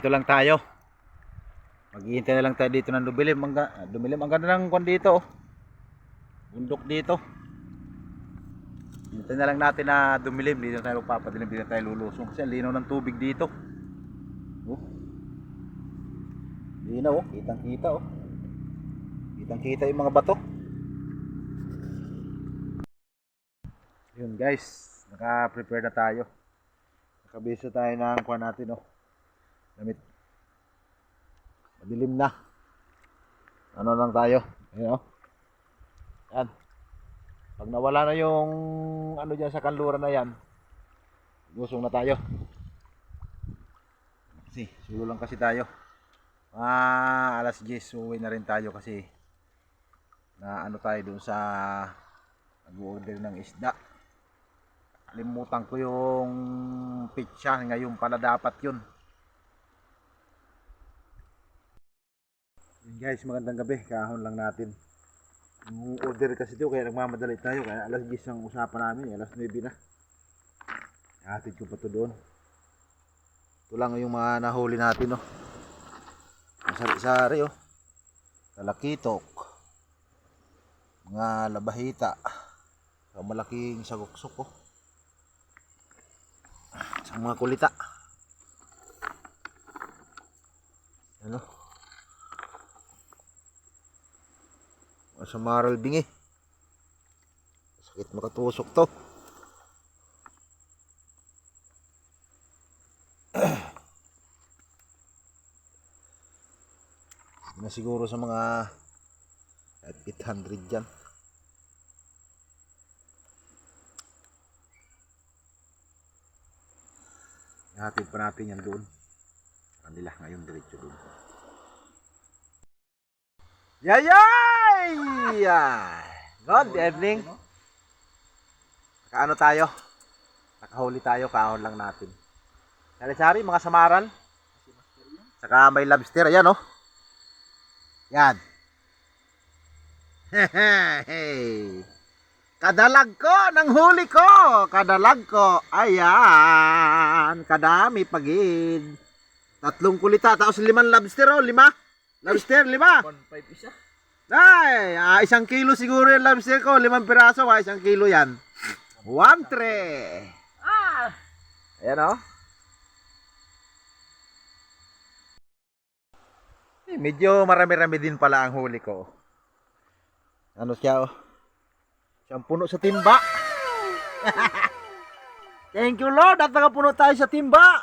Dito lang tayo. Maghihintay na lang tayo dito ng dumilim. Dumilim. Ang ganda ng kwan dito. Oh. Bundok dito. Hintay na lang natin na dumilim. Dito tayo magpapadilim. Dito tayo lulusong. Kasi ang linaw ng tubig dito. Oh. Linaw. Oh. Kitang kita. Oh. Kitang kita yung mga bato. Yun guys. Naka-prepare na tayo. Nakabiso tayo ng kwan natin. Oh. Damit. Madilim na. Ano lang tayo. Ayan o. Yan. Pag nawala na yung ano dyan sa kanluran na yan, gusong na tayo. Kasi sulo lang kasi tayo. Alas 10 uwi na rin tayo kasi na ano tayo dun sa nag-order ng isda. Limutan ko yung pitsa. Ngayon pala dapat yun. Guys, magandang gabi. Kahon lang natin. Yung order kasi dito kaya nagmamadali tayo. Kaya alas 10 ang usapan namin. Alas 9 na. Hatid ko pa ito doon. Ito lang yung mga nahuli natin. Oh. Sari-sari. Oh. Talakitok. Mga labahita. So, malaking saguksok. Oh. Sa mga kulita. Ano? Sa maral bingi. Sakit makatusok to. Na siguro sa mga 800 dyan. Nahatid pa natin yan doon. Kanila ngayon diretso doon. Yayay! Good evening. Nakaano tayo? Nakahuli tayo, kahon lang natin. Sari-sari, mga samaral. Saka may lobster, ayan oh. Yan. Hey. Kadalag ko ng huli ko. Kadalag ko. Ayan. Kadami pagid. 3 kulita, tapos 5 lobster oh, 5. Lobster, 5. 1.5 isa. Ay, 1 kilo siguro yung lobster ko. 5 piraso, 1 kilo yan. 1 tray. Ayan o. Medyo marami-rami din pala ang huli ko. Ano siya oh. Siyang puno sa timba. Thank you Lord at nakapuno tayo sa timba.